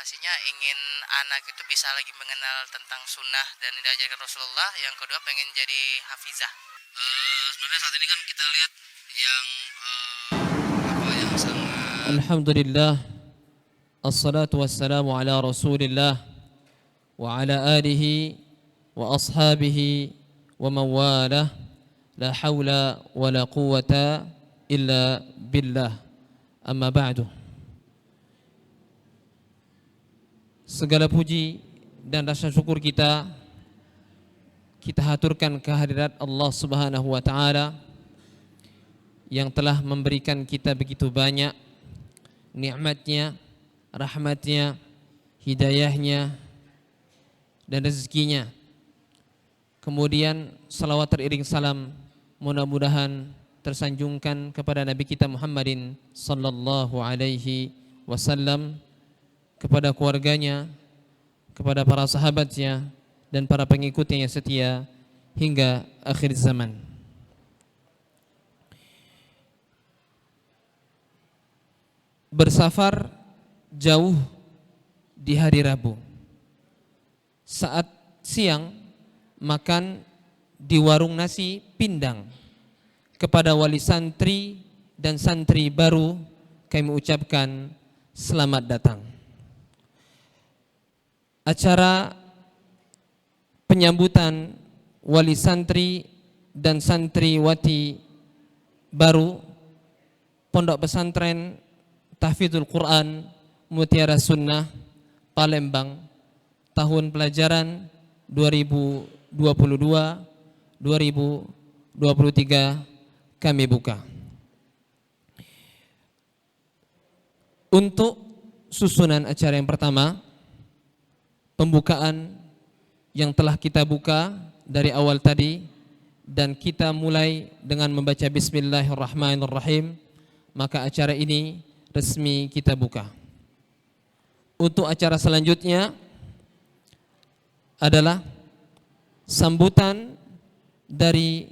motivasinya ingin anak itu bisa lagi mengenal tentang sunnah dan diajarkan Rasulullah. Yang kedua pengen jadi hafizah. Sebenarnya saat ini kan kita lihat yang yang sangat. Alhamdulillah, assalatu wassalamu ala rasulillah wa ala alihi wa ashabihi wa mawalah, la hawla wa la quwata illa billah, amma ba'du. Segala puji dan rasa syukur kita haturkan kehadirat Allah Subhanahu wa taala yang telah memberikan kita begitu banyak nikmatnya, rahmatnya, hidayahnya dan rezekinya. Kemudian salawat teriring salam mudah-mudahan tersanjungkan kepada Nabi kita Muhammadin sallallahu alaihi wasallam, kepada keluarganya, kepada para sahabatnya dan para pengikutnya yang setia hingga akhir zaman. Bersafar jauh di hari Rabu, saat siang makan di warung nasi Pindang. Kepada wali santri dan santri baru kami ucapkan selamat datang. Acara penyambutan wali santri dan santriwati baru Pondok Pesantren Tahfidzul Quran Mutiara Sunnah Palembang tahun pelajaran 2022-2023 kami buka. Untuk susunan acara yang pertama, pembukaan yang telah kita buka dari awal tadi, dan kita mulai dengan membaca Bismillahirrahmanirrahim, maka acara ini resmi kita buka. Untuk acara selanjutnya adalah sambutan dari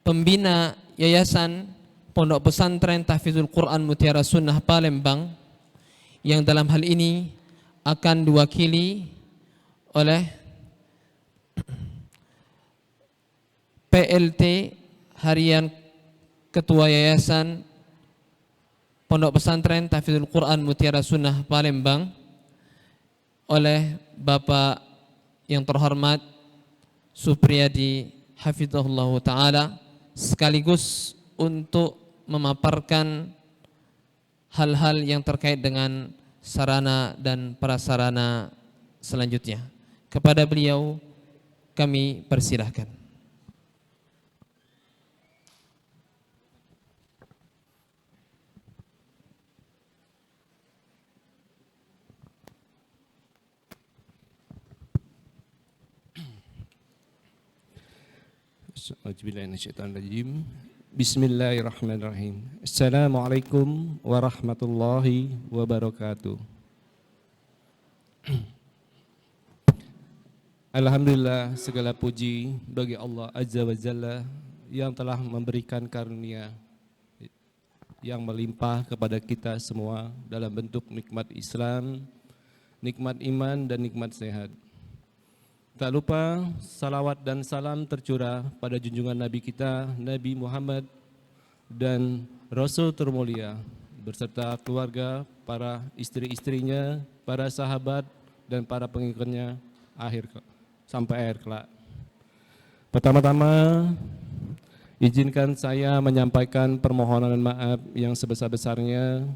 pembina Yayasan Pondok Pesantren Tahfidzul Quran Mutiara Sunnah Palembang, yang dalam hal ini akan diwakili oleh PLT Harian Ketua Yayasan Pondok Pesantren Tahfidzul Quran Mutiara Sunnah Palembang, oleh Bapak yang terhormat Supriyadi Hafizahullah Ta'ala, sekaligus untuk memaparkan hal-hal yang terkait dengan sarana dan prasarana selanjutnya. Kepada beliau kami persilahkan. Bismillahirrahmanirrahim. Assalamualaikum warahmatullahi wabarakatuh. Alhamdulillah, segala puji bagi Allah Azza wa Jalla yang telah memberikan karunia yang melimpah kepada kita semua dalam bentuk nikmat Islam, nikmat iman dan nikmat sehat. Tak lupa salawat dan salam tercurah pada junjungan Nabi kita, Nabi Muhammad dan Rasul termulia berserta keluarga, para istri-istrinya, para sahabat dan para pengikutnya sampai akhir kelak. Pertama-tama izinkan saya menyampaikan permohonan maaf yang sebesar-besarnya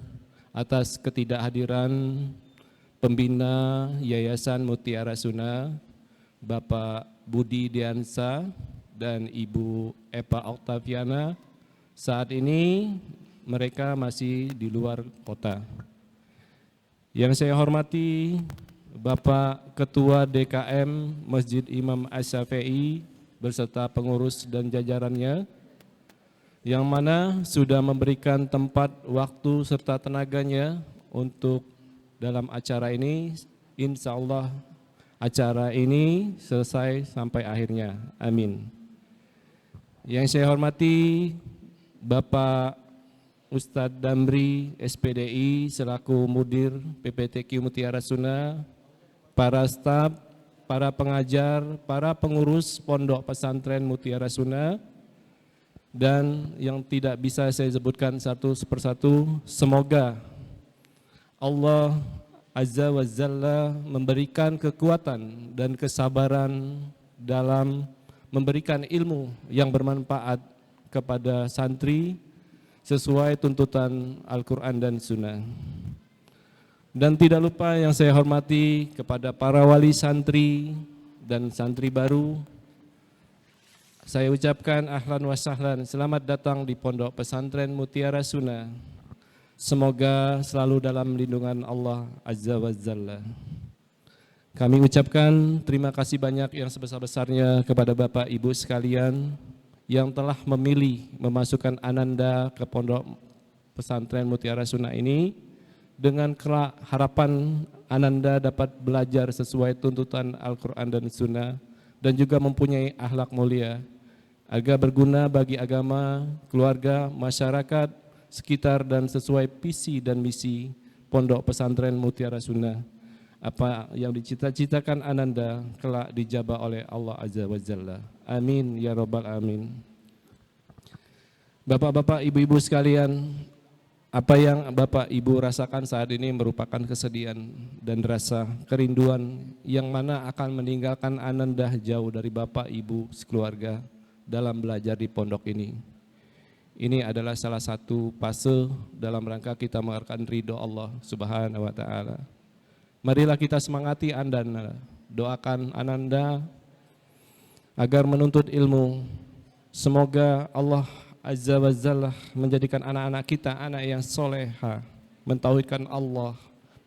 atas ketidakhadiran pembina Yayasan Mutiara Sunnah, Bapak Budi Diansa dan Ibu Epa Oktaviana. Saat ini mereka masih di luar kota. Yang saya hormati Bapak Ketua DKM Masjid Imam Asy-Syafi'i beserta pengurus dan jajarannya, yang mana sudah memberikan tempat, waktu serta tenaganya untuk dalam acara ini. Insya Allah acara ini selesai sampai akhirnya. Amin. Yang saya hormati Bapak Ustadz Damri SPDI selaku Mudir PPTQ Mutiara Sunnah, para staf, para pengajar, para pengurus Pondok Pesantren Mutiara Sunnah, dan yang tidak bisa saya sebutkan satu persatu, semoga Allah Azza wa Jalla memberikan kekuatan dan kesabaran dalam memberikan ilmu yang bermanfaat kepada santri sesuai tuntutan Al-Quran dan Sunnah. Dan tidak lupa yang saya hormati kepada para wali santri dan santri baru, saya ucapkan ahlan wa sahlan, selamat datang di Pondok Pesantren Mutiara Sunnah. Semoga selalu dalam lindungan Allah Azza wa Jalla. Kami ucapkan terima kasih banyak yang sebesar-besarnya kepada Bapak Ibu sekalian yang telah memilih memasukkan Ananda ke Pondok Pesantren Mutiara Sunnah ini dengan harapan Ananda dapat belajar sesuai tuntutan Al-Quran dan Sunnah dan juga mempunyai akhlak mulia agar berguna bagi agama, keluarga, masyarakat, sekitar dan sesuai visi dan misi Pondok Pesantren Mutiara Sunnah. Apa yang dicita-citakan Ananda kelak dijabah oleh Allah Azza wa Jalla. Amin ya rabbal alamin. Bapak-bapak, ibu-ibu sekalian, apa yang Bapak Ibu rasakan saat ini merupakan kesedihan dan rasa kerinduan yang mana akan meninggalkan Ananda jauh dari Bapak Ibu sekeluarga dalam belajar di pondok ini. Ini adalah salah satu fase dalam rangka kita mengharapkan ridho Allah Subhanahu wa taala. Marilah kita semangati Ananda, doakan Ananda agar menuntut ilmu. Semoga Allah Azza wa Jalla menjadikan anak-anak kita anak yang soleha, mentauhidkan Allah,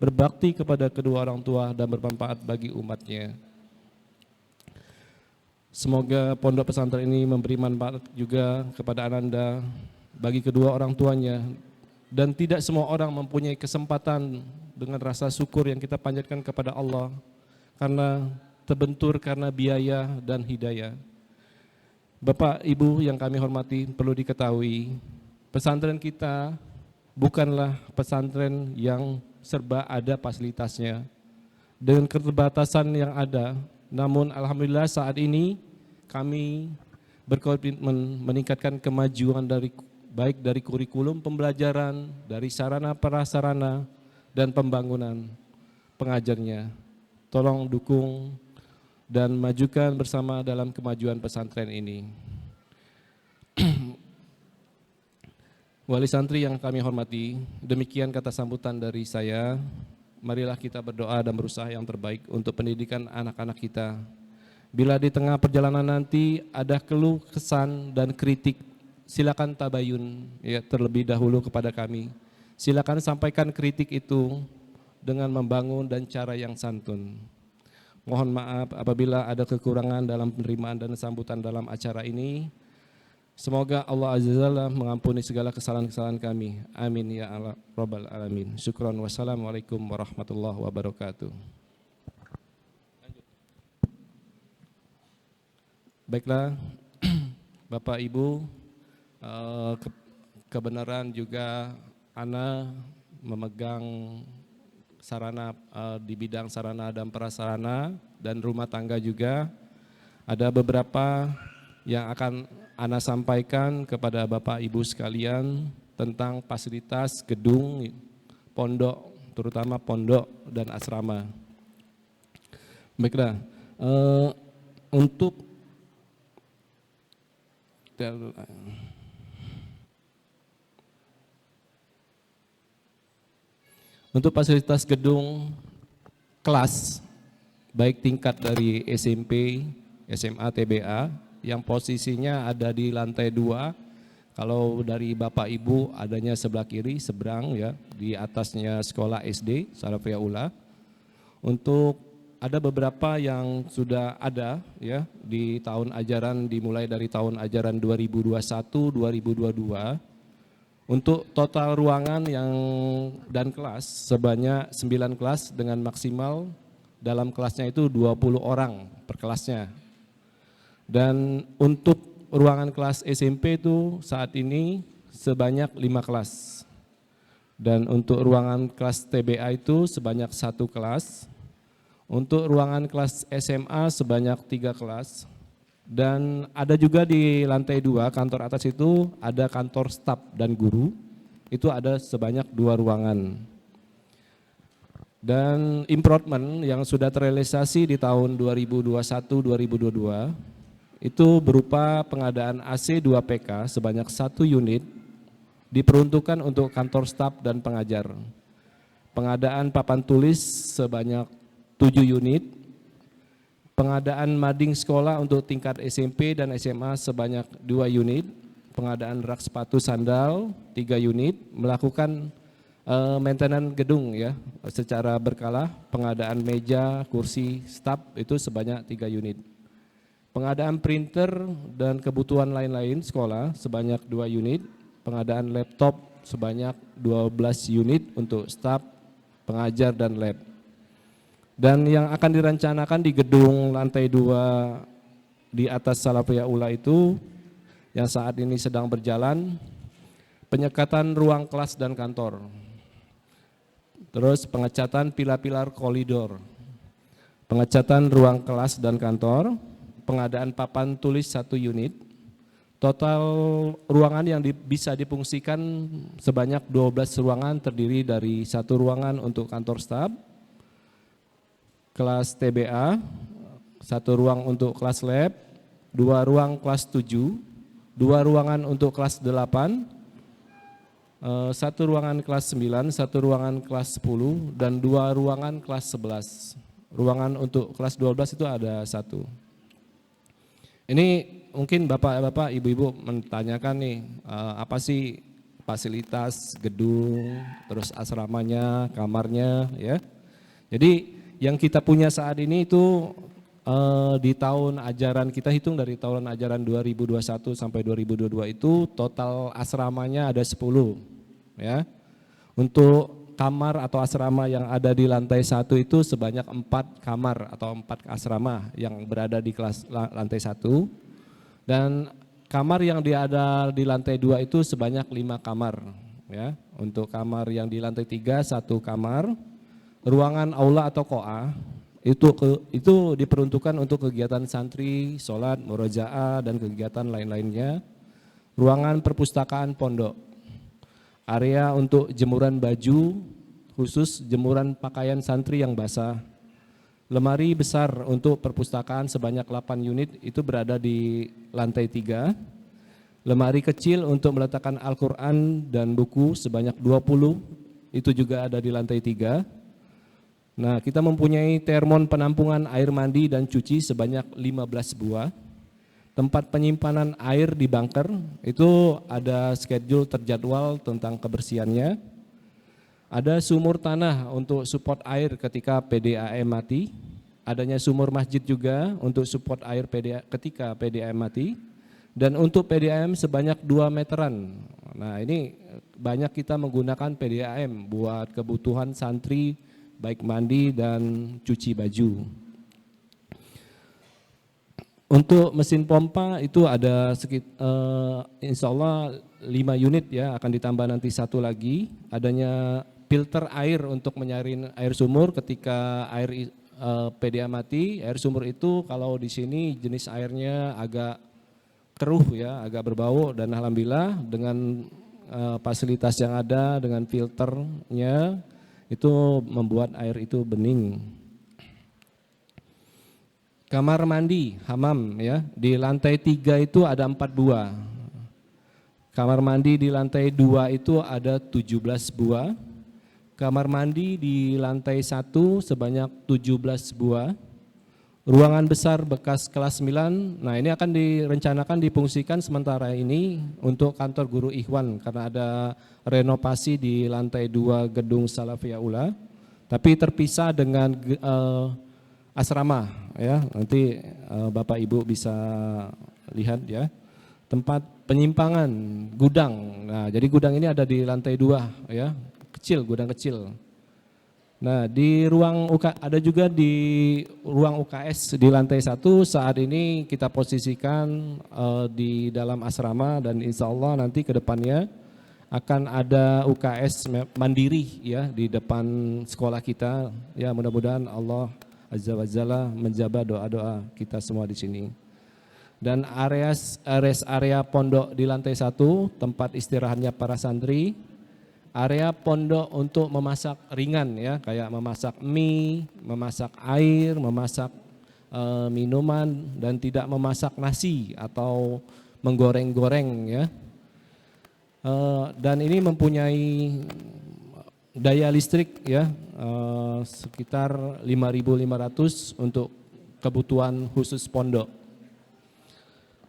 berbakti kepada kedua orang tua dan bermanfaat bagi umatnya. Semoga pondok pesantren ini memberi manfaat juga kepada Ananda bagi kedua orang tuanya, dan tidak semua orang mempunyai kesempatan dengan rasa syukur yang kita panjatkan kepada Allah karena terbentur karena biaya dan hidayah. Bapak Ibu yang kami hormati, perlu diketahui pesantren kita bukanlah pesantren yang serba ada fasilitasnya dengan keterbatasan yang ada. Namun alhamdulillah saat ini kami berkomitmen meningkatkan kemajuan baik dari kurikulum pembelajaran, dari sarana prasarana dan pembangunan pengajarnya. Tolong dukung dan majukan bersama dalam kemajuan pesantren ini. Wali santri yang kami hormati, demikian kata sambutan dari saya. Marilah kita berdoa dan berusaha yang terbaik untuk pendidikan anak-anak kita. Bila di tengah perjalanan nanti ada keluh, kesan, dan kritik, silakan tabayun ya terlebih dahulu kepada kami. Silakan sampaikan kritik itu dengan membangun dan cara yang santun. Mohon maaf apabila ada kekurangan dalam penerimaan dan sambutan dalam acara ini. Semoga Allah Azza wa Jalla mengampuni segala kesalahan-kesalahan kami. Amin ya Allah rabbal alamin. Syukran, wassalamualaikum warahmatullahi wabarakatuh. Baiklah, Bapak Ibu, kebenaran juga Ana memegang sarana di bidang sarana dan prasarana dan rumah tangga juga. Ada beberapa yang akan Ana sampaikan kepada Bapak Ibu sekalian tentang fasilitas gedung pondok, terutama pondok dan asrama. Baiklah, untuk fasilitas gedung kelas, baik tingkat dari SMP, SMA, TBA, yang posisinya ada di lantai 2. Kalau dari Bapak Ibu adanya sebelah kiri, seberang ya, di atasnya sekolah SD, Salafiyah Ula. Untuk ada beberapa yang sudah ada ya di tahun ajaran dimulai dari tahun ajaran 2021-2022. Untuk total ruangan dan kelas sebanyak 9 kelas dengan maksimal dalam kelasnya itu 20 orang per kelasnya. Dan untuk ruangan kelas SMP itu saat ini sebanyak 5 kelas. Dan untuk ruangan kelas TBA itu sebanyak 1 kelas. Untuk ruangan kelas SMA sebanyak 3 kelas. Dan ada juga di lantai 2 kantor atas itu ada kantor staf dan guru. Itu ada sebanyak 2 ruangan. Dan improvement yang sudah terrealisasi di tahun 2021-2022 itu berupa pengadaan AC 2 PK sebanyak 1 unit diperuntukkan untuk kantor staf dan pengajar. Pengadaan papan tulis sebanyak 7 unit. Pengadaan mading sekolah untuk tingkat SMP dan SMA sebanyak 2 unit. Pengadaan rak sepatu sandal 3 unit. Melakukan maintenance gedung ya secara berkala, pengadaan meja, kursi, staf itu sebanyak 3 unit. Pengadaan printer dan kebutuhan lain-lain sekolah sebanyak 2 unit. Pengadaan laptop sebanyak 12 unit untuk staf, pengajar dan lab. Dan yang akan direncanakan di gedung lantai 2 di atas Salafiyah Ula itu yang saat ini sedang berjalan, penyekatan ruang kelas dan kantor. Terus pengecatan pilar-pilar koridor, pengecatan ruang kelas dan kantor, pengadaan papan tulis 1 unit, total ruangan yang bisa difungsikan sebanyak 12 ruangan terdiri dari 1 ruangan untuk kantor staf, kelas TBA, 1 ruang untuk kelas lab, 2 ruang kelas 7, 2 ruangan untuk kelas 8, 1 ruangan kelas 9, 1 ruangan kelas 10, dan 2 ruangan kelas 11. Ruangan untuk kelas 12 itu ada 1. Ini mungkin bapak-bapak, ibu-ibu menanyakan nih, apa sih fasilitas gedung, terus asramanya, kamarnya ya. Jadi yang kita punya saat ini itu di tahun ajaran, kita hitung dari tahun ajaran 2021 sampai 2022 itu total asramanya ada 10 ya. Untuk kamar atau asrama yang ada di lantai 1 itu sebanyak 4 kamar atau 4 asrama yang berada di kelas lantai 1. Dan kamar yang ada di lantai 2 itu sebanyak 5 kamar ya. Untuk kamar yang di lantai 3 1 kamar. Ruangan aula atau koa itu diperuntukkan untuk kegiatan santri, sholat, murojaah, dan kegiatan lain-lainnya. Ruangan perpustakaan pondok, area untuk jemuran baju, khusus jemuran pakaian santri yang basah. Lemari besar untuk perpustakaan sebanyak 8 unit itu berada di lantai 3. Lemari kecil untuk meletakkan Al-Quran dan buku sebanyak 20, itu juga ada di lantai 3. Nah, kita mempunyai termon penampungan air mandi dan cuci sebanyak 15 buah. Tempat penyimpanan air di bunker, itu ada schedule terjadwal tentang kebersihannya. Ada sumur tanah untuk support air ketika PDAM mati. Adanya sumur masjid juga untuk support air ketika PDAM mati. Dan untuk PDAM sebanyak 2 meteran. Nah, ini banyak kita menggunakan PDAM buat kebutuhan santri, baik mandi dan cuci baju. Untuk mesin pompa itu ada insya Allah 5 unit ya, akan ditambah nanti 1 lagi. Adanya filter air untuk menyaring air sumur ketika air PDA mati. Air sumur itu kalau di sini jenis airnya agak keruh ya, agak berbau, dan alhamdulillah dengan fasilitas yang ada dengan filternya itu membuat air itu bening. Kamar mandi, hamam ya, di lantai 3 itu ada 4 buah. Kamar mandi di lantai 2 itu ada 17 buah. Kamar mandi di lantai 1 sebanyak 17 buah. Ruangan besar bekas kelas 9, nah ini akan direncanakan difungsikan sementara ini untuk kantor guru Ikhwan karena ada renovasi di lantai 2 gedung Salafiyah Ula, tapi terpisah dengan asrama ya. Nanti Bapak Ibu bisa lihat ya. Tempat penyimpangan gudang. Nah, jadi gudang ini ada di lantai 2 ya, kecil, gudang kecil. Nah, di ruang ada juga di ruang UKS di lantai 1 saat ini kita posisikan di dalam asrama, dan insya Allah nanti ke depannya akan ada UKS mandiri ya di depan sekolah kita. Ya, mudah-mudahan Allah Azza wa Jalla menjabah doa-doa kita semua di sini. Dan area pondok di lantai 1 tempat istirahatnya para santri. Area pondok untuk memasak ringan ya, kayak memasak mie, memasak air, memasak minuman, dan tidak memasak nasi atau menggoreng-goreng ya. Dan ini mempunyai daya listrik ya, sekitar 5.500 untuk kebutuhan khusus pondok.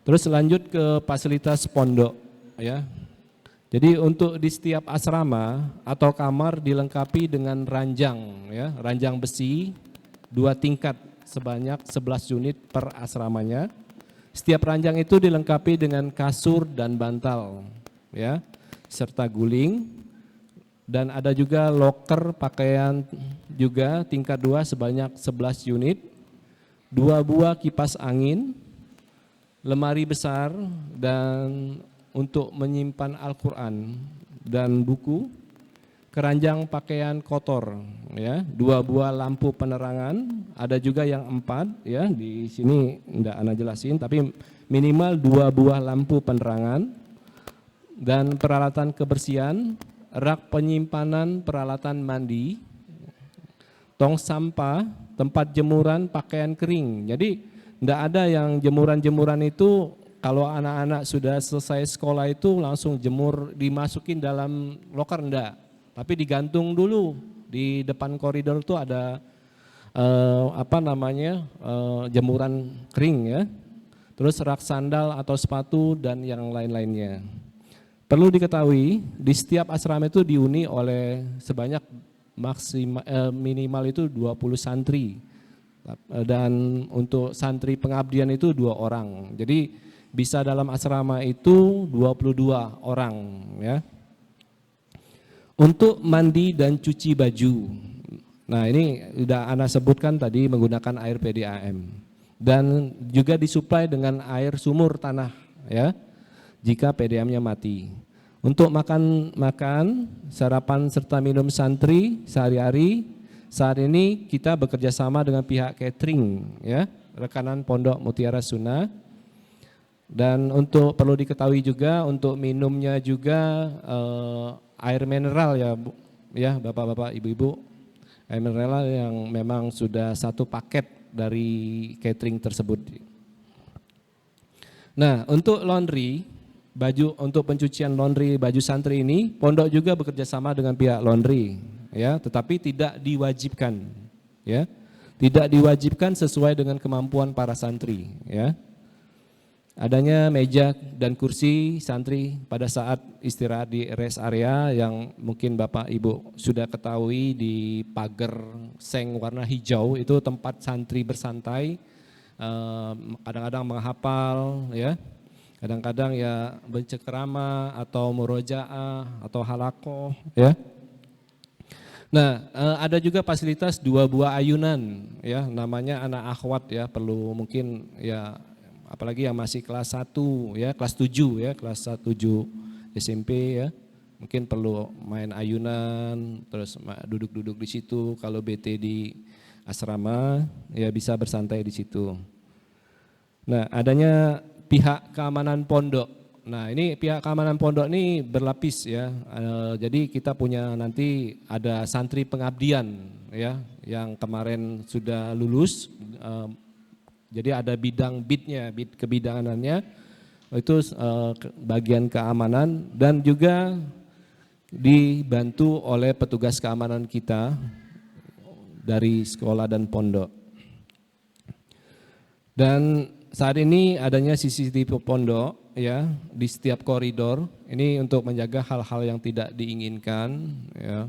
Terus lanjut ke fasilitas pondok ya. Jadi untuk di setiap asrama atau kamar dilengkapi dengan ranjang ya, ranjang besi 2 tingkat sebanyak 11 unit per asramanya. Setiap ranjang itu dilengkapi dengan kasur dan bantal ya, serta guling, dan ada juga loker pakaian juga tingkat 2 sebanyak 11 unit, 2 buah kipas angin, lemari besar dan untuk menyimpan Al-Quran dan buku, keranjang pakaian kotor ya, 2 buah lampu penerangan, ada juga yang 4 ya, di sini enggak ana jelasin, tapi minimal 2 buah lampu penerangan, dan peralatan kebersihan, rak penyimpanan peralatan mandi, tong sampah, tempat jemuran pakaian kering. Jadi enggak ada yang jemuran-jemuran itu kalau anak-anak sudah selesai sekolah itu langsung jemur dimasukin dalam loker, enggak. Tapi digantung dulu di depan koridor itu ada jemuran kering ya. Terus rak sandal atau sepatu dan yang lain-lainnya. Perlu diketahui di setiap asrama itu dihuni oleh sebanyak minimal itu 20 santri. Dan untuk santri pengabdian itu 2 orang. Jadi bisa dalam asrama itu 22 orang ya. Untuk mandi dan cuci baju. Nah, ini sudah Ana sebutkan tadi menggunakan air PDAM. Dan juga disuplai dengan air sumur tanah ya, jika PDAM-nya mati. Untuk makan, sarapan serta minum santri sehari-hari, saat ini kita bekerja sama dengan pihak catering ya, rekanan Pondok Mutiara Sunnah. Dan untuk perlu diketahui juga untuk minumnya juga air mineral ya Bu, ya Bapak-bapak, Ibu-ibu, air mineral yang memang sudah 1 paket dari catering tersebut. Nah, untuk laundry, baju untuk pencucian laundry baju santri ini, pondok juga bekerja sama dengan pihak laundry ya, tetapi tidak diwajibkan ya. Tidak diwajibkan sesuai dengan kemampuan para santri ya. Adanya meja dan kursi santri pada saat istirahat di rest area yang mungkin Bapak Ibu sudah ketahui di pagar seng warna hijau, itu tempat santri bersantai, kadang-kadang menghafal ya, kadang-kadang ya bercekrama atau murojaah atau halakoh ya. Nah, ada juga fasilitas 2 buah ayunan ya, namanya anak akhwat ya, perlu mungkin ya, apalagi yang masih kelas 1 ya, kelas 7 ya, kelas 7 SMP ya, mungkin perlu main ayunan, terus duduk-duduk di situ. Kalau BT di asrama ya bisa bersantai di situ. Nah, adanya pihak keamanan pondok. Nah, ini pihak keamanan pondok ini berlapis ya. Jadi kita punya nanti ada santri pengabdian ya, yang kemarin sudah lulus. Jadi ada bidang bidnya, bid kebidangannya, itu bagian keamanan, dan juga dibantu oleh petugas keamanan kita dari sekolah dan pondok. Dan saat ini adanya CCTV pondok ya di setiap koridor, ini untuk menjaga hal-hal yang tidak diinginkan ya.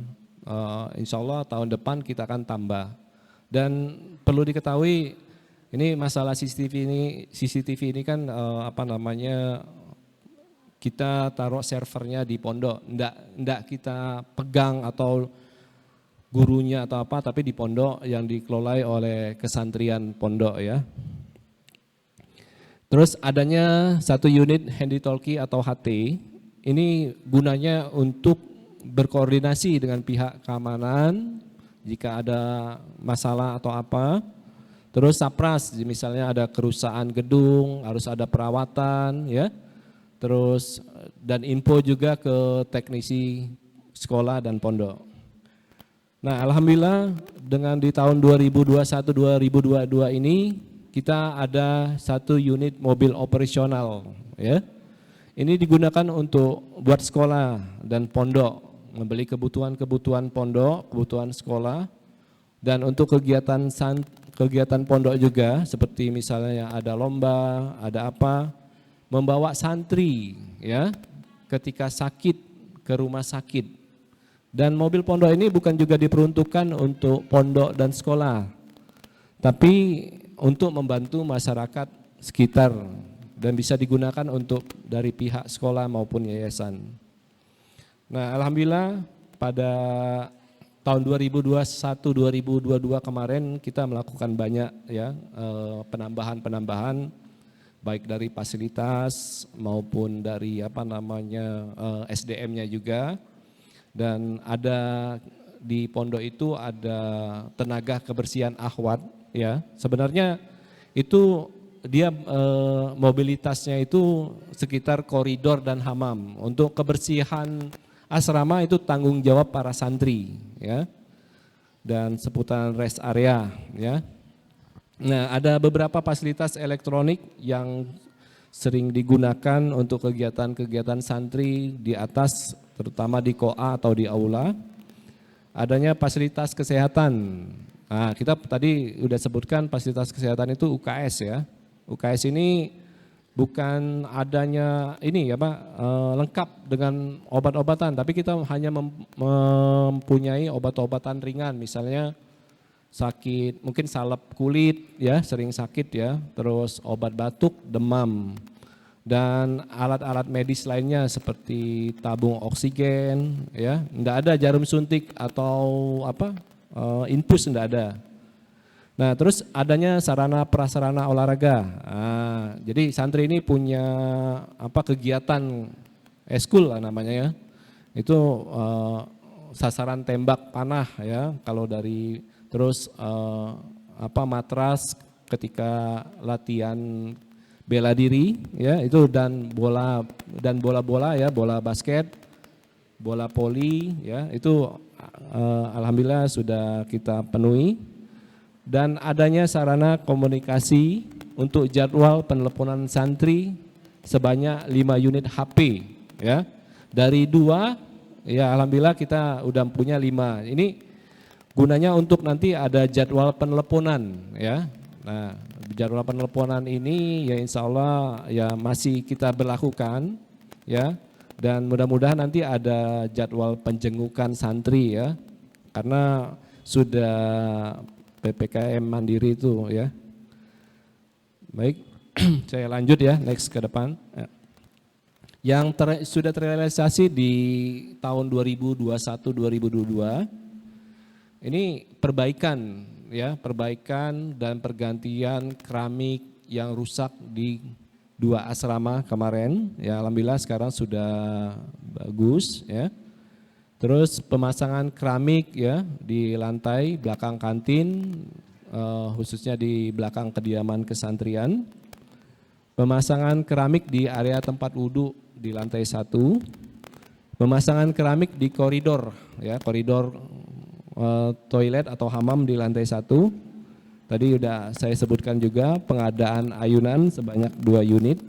Insya Allah tahun depan kita akan tambah. Dan perlu diketahui, ini masalah CCTV ini kan kita taruh servernya di pondok, enggak kita pegang atau gurunya atau apa, tapi di pondok yang dikelola oleh kesantrian pondok ya. Terus adanya 1 unit handy talkie atau HT ini gunanya untuk berkoordinasi dengan pihak keamanan jika ada masalah atau apa. Terus SAPRAS, misalnya ada kerusakan gedung, harus ada perawatan, ya. Terus dan info juga ke teknisi sekolah dan pondok. Nah, alhamdulillah dengan di tahun 2021-2022 ini kita ada 1 unit mobil operasional, ya. Ini digunakan untuk buat sekolah dan pondok, membeli kebutuhan pondok, kebutuhan sekolah, dan untuk kegiatan pondok juga seperti misalnya ada lomba, ada apa, membawa santri ya ketika sakit ke rumah sakit. Dan mobil pondok ini bukan juga diperuntukkan untuk pondok dan sekolah, tapi untuk membantu masyarakat sekitar dan bisa digunakan untuk dari pihak sekolah maupun yayasan. Nah, alhamdulillah pada tahun 2021-2022 kemarin kita melakukan banyak ya penambahan baik dari fasilitas maupun dari SDM-nya juga. Dan ada di pondok itu ada tenaga kebersihan akhwat ya. Sebenarnya itu dia mobilitasnya itu sekitar koridor dan hamam. Untuk kebersihan asrama itu tanggung jawab para santri ya. Dan seputaran rest area ya. Nah, ada beberapa fasilitas elektronik yang sering digunakan untuk kegiatan-kegiatan santri di atas, terutama di koa atau di aula. Adanya fasilitas kesehatan. Nah, kita tadi udah sebutkan fasilitas kesehatan itu UKS ya. UKS ini bukan adanya ini lengkap dengan obat-obatan, tapi kita hanya mempunyai obat-obatan ringan, misalnya sakit, mungkin salep kulit ya, sering sakit ya, terus obat batuk, demam, dan alat-alat medis lainnya seperti tabung oksigen ya, enggak ada jarum suntik atau infus, enggak ada. Nah, terus adanya sarana prasarana olahraga. Nah, jadi santri ini punya kegiatan eskul lah namanya ya. Itu sasaran tembak panah ya, kalau dari terus matras ketika latihan bela diri ya, itu dan bola ya, bola basket, bola voli ya, itu alhamdulillah sudah kita penuhi. Dan adanya sarana komunikasi untuk jadwal peneleponan santri sebanyak 5 unit HP ya. Dari 2 ya alhamdulillah kita udah punya 5. Ini gunanya untuk nanti ada jadwal peneleponan ya. Nah, jadwal peneleponan ini ya insya Allah ya masih kita berlakukan ya. Dan mudah-mudahan nanti ada jadwal penjengukan santri ya. Karena sudah PPKM mandiri itu ya. Baik, saya lanjut ya, next ke depan. Ya. Yang sudah terrealisasi di tahun 2021-2022, ini perbaikan ya, perbaikan dan pergantian keramik yang rusak di 2 asrama kemarin. Ya alhamdulillah sekarang sudah bagus ya. Terus pemasangan keramik ya di lantai belakang kantin, khususnya di belakang kediaman kesantrian. Pemasangan keramik di area tempat wudhu di lantai 1. Pemasangan keramik di koridor ya, koridor toilet atau hamam di lantai 1. Tadi sudah saya sebutkan juga pengadaan ayunan sebanyak 2 unit.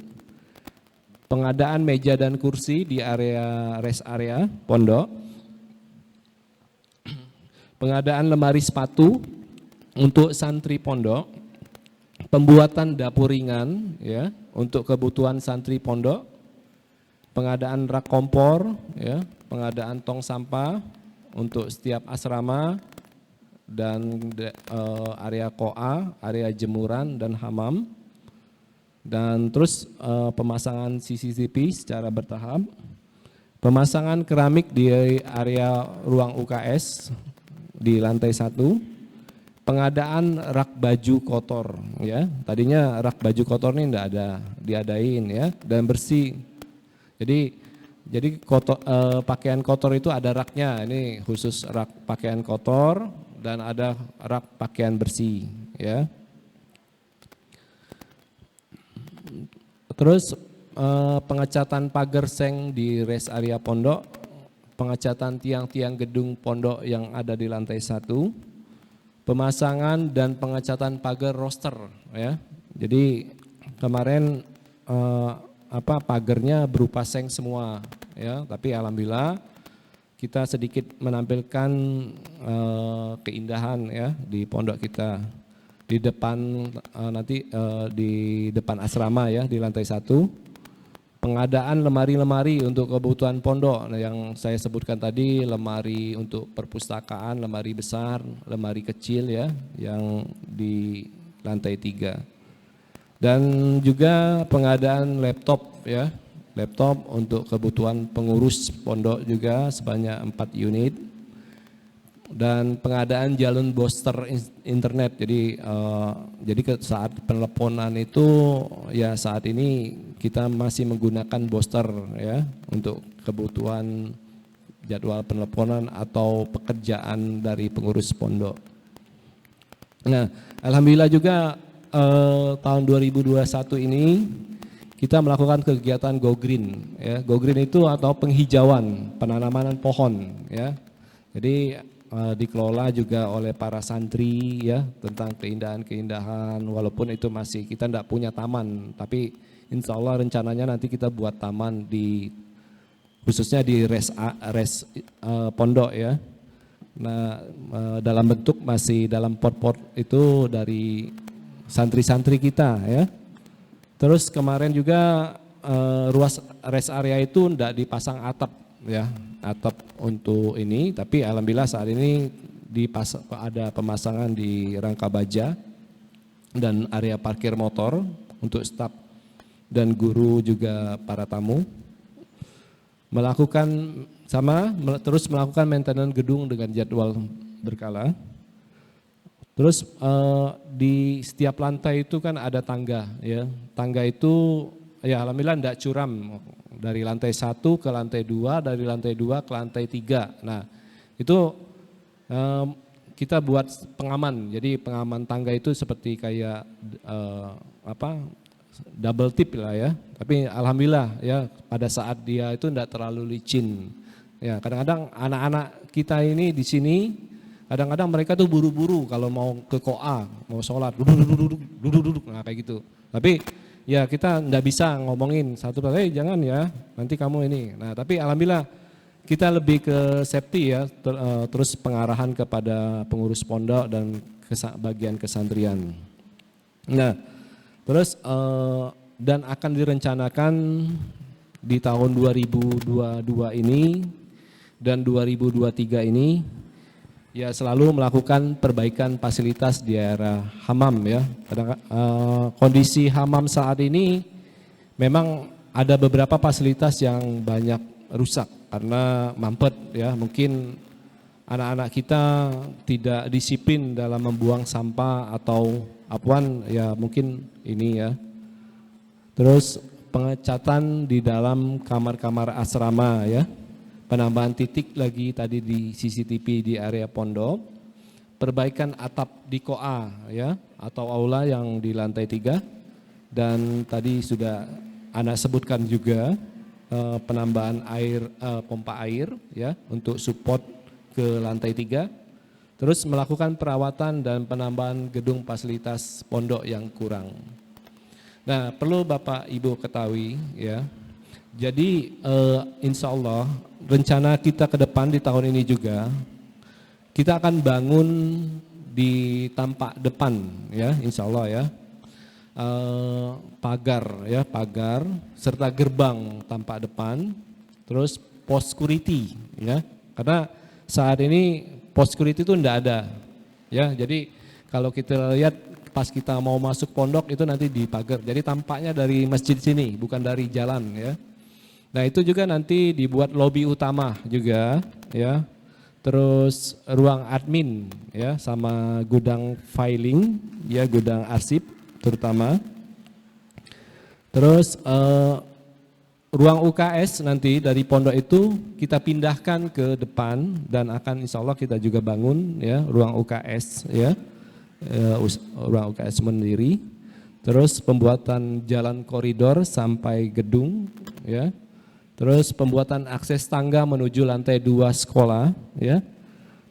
Pengadaan meja dan kursi di area rest area pondok. Pengadaan lemari sepatu untuk santri pondok, pembuatan dapur ringan ya untuk kebutuhan santri pondok, pengadaan rak kompor ya, pengadaan tong sampah untuk setiap asrama dan area koa, area jemuran dan hamam, dan terus pemasangan CCTV secara bertahap, pemasangan keramik di area ruang UKS di lantai 1, pengadaan rak baju kotor ya. Tadinya rak baju kotor ini enggak ada, diadain ya, dan bersih. Jadi Jadi pakaian kotor itu ada raknya, ini khusus rak pakaian kotor dan ada rak pakaian bersih ya. Terus pengecatan pagar seng di rest area pondok, pengecatan tiang-tiang gedung pondok yang ada di lantai 1, pemasangan dan pengecatan pagar roster ya. Jadi kemarin pagarnya berupa seng semua ya, tapi alhamdulillah kita sedikit menampilkan keindahan ya di pondok kita. Di depan nanti di depan asrama ya di lantai 1, pengadaan lemari-lemari untuk kebutuhan pondok yang saya sebutkan tadi, lemari untuk perpustakaan, lemari besar, lemari kecil ya yang di lantai 3. Dan juga pengadaan laptop ya, laptop untuk kebutuhan pengurus pondok juga sebanyak 4 unit. Dan pengadaan jalur booster internet, jadi saat penelponan itu ya saat ini kita masih menggunakan booster ya untuk kebutuhan jadwal penelponan atau pekerjaan dari pengurus pondok. Nah, alhamdulillah juga tahun 2021 ini kita melakukan kegiatan Go Green ya. Go Green itu atau penghijauan, penanaman pohon ya. Jadi dikelola juga oleh para santri ya tentang keindahan-keindahan, walaupun itu masih kita tidak punya taman, tapi insya Allah rencananya nanti kita buat taman di khususnya di res pondok ya. Nah dalam bentuk masih dalam pot-pot itu dari santri-santri kita ya. Terus kemarin juga ruas rest area itu tidak dipasang atap ya, atap untuk ini, tapi alhamdulillah saat ini ada pemasangan di rangka baja dan area parkir motor untuk staf dan guru juga para tamu. Terus melakukan maintenance gedung dengan jadwal berkala. Terus di setiap lantai itu kan ada tangga ya. Tangga itu ya alhamdulillah tidak curam. Dari lantai 1 ke lantai 2, dari lantai 2 ke lantai 3. Nah itu kita buat pengaman, jadi pengaman tangga itu seperti kayak double tip lah ya. Tapi alhamdulillah ya pada saat dia itu tidak terlalu licin. Ya kadang-kadang anak-anak kita ini di sini, kadang-kadang mereka tuh buru-buru kalau mau ke koa, mau sholat, duduk, nah kayak gitu. Tapi ya kita enggak bisa ngomongin satu jangan ya, nanti kamu ini. Nah tapi alhamdulillah kita lebih ke safety ya, terus pengarahan kepada pengurus pondok dan bagian kesantrian. Nah terus dan akan direncanakan di tahun 2022 ini dan 2023 ini ya selalu melakukan perbaikan fasilitas di area hamam ya. Kondisi hamam saat ini memang ada beberapa fasilitas yang banyak rusak karena mampet ya. Mungkin anak-anak kita tidak disiplin dalam membuang sampah atau apuan ya, mungkin ini ya. Terus pengecatan di dalam kamar-kamar asrama ya. Penambahan titik lagi tadi di CCTV di area pondok, perbaikan atap di koa ya atau aula yang di lantai 3, dan tadi sudah Ana sebutkan juga penambahan air pompa air ya untuk support ke lantai 3, terus melakukan perawatan dan penambahan gedung fasilitas pondok yang kurang. Nah perlu Bapak Ibu ketahui ya. Jadi insya Allah rencana kita ke depan di tahun ini juga kita akan bangun di tampak depan ya insya Allah ya, pagar serta gerbang tampak depan, terus post security ya, karena saat ini post security itu enggak ada ya. Jadi kalau kita lihat pas kita mau masuk pondok itu nanti di pagar, jadi tampaknya dari masjid sini bukan dari jalan ya. Nah itu juga nanti dibuat lobi utama juga ya, terus ruang admin ya sama gudang filing ya, gudang arsip terutama. Terus ruang UKS nanti dari pondok itu kita pindahkan ke depan dan akan insya Allah kita juga bangun ya ruang UKS ya, ruang UKS mandiri. Terus pembuatan jalan koridor sampai gedung ya. Terus pembuatan akses tangga menuju lantai 2 sekolah ya.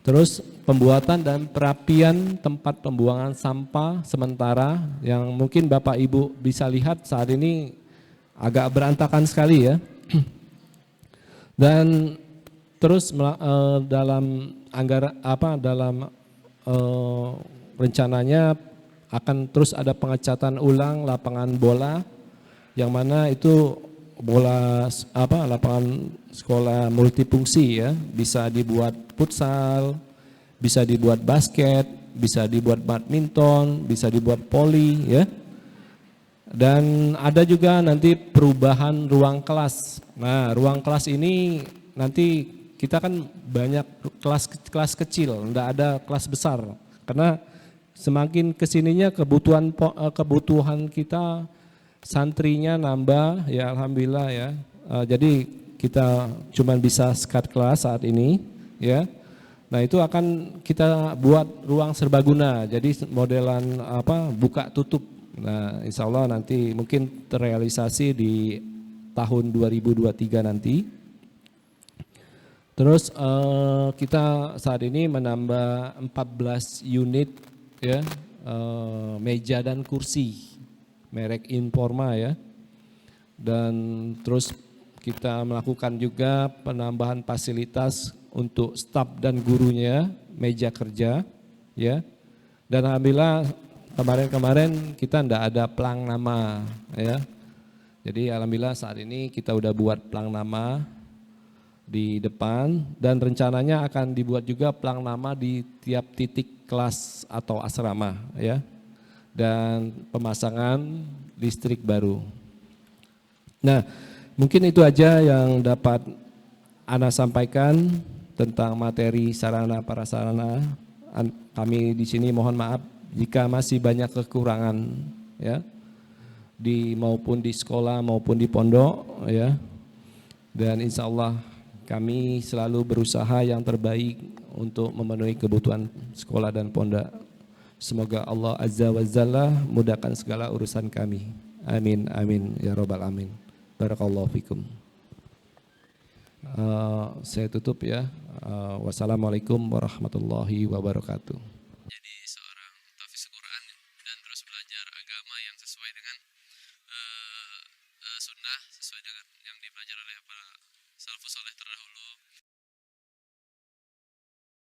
Terus pembuatan dan perapian tempat pembuangan sampah sementara yang mungkin Bapak Ibu bisa lihat saat ini agak berantakan sekali ya. Dan terus dalam rencananya akan terus ada pengecatan ulang lapangan bola yang mana itu lapangan sekolah multifungsi ya, bisa dibuat futsal, bisa dibuat basket, bisa dibuat badminton, bisa dibuat voli ya. Dan ada juga nanti perubahan ruang kelas. Nah, ruang kelas ini nanti kita kan banyak kelas kecil, enggak ada kelas besar. Karena semakin kesininya kebutuhan kita santrinya nambah ya alhamdulillah ya. Jadi kita cuma bisa skat kelas saat ini ya. Nah, itu akan kita buat ruang serbaguna. Jadi modelan buka tutup. Nah, insya Allah nanti mungkin terrealisasi di tahun 2023 nanti. Terus kita saat ini menambah 14 unit ya meja dan kursi merek Informa ya. Dan terus kita melakukan juga penambahan fasilitas untuk staf dan gurunya, meja kerja ya. Dan alhamdulillah kemarin kita enggak ada pelang nama ya. Jadi alhamdulillah saat ini kita udah buat pelang nama di depan dan rencananya akan dibuat juga pelang nama di tiap titik kelas atau asrama ya. Dan pemasangan listrik baru. Nah, mungkin itu aja yang dapat Ana sampaikan tentang materi sarana prasarana. Kami di sini mohon maaf jika masih banyak kekurangan ya maupun di sekolah maupun di pondok ya. Dan insya Allah kami selalu berusaha yang terbaik untuk memenuhi kebutuhan sekolah dan pondok. Semoga Allah Azza wa Jalla mudahkan segala urusan kami. Amin amin ya rabbal alamin. Barakallahu fikum. Saya tutup ya. Wassalamualaikum warahmatullahi wabarakatuh. Jadi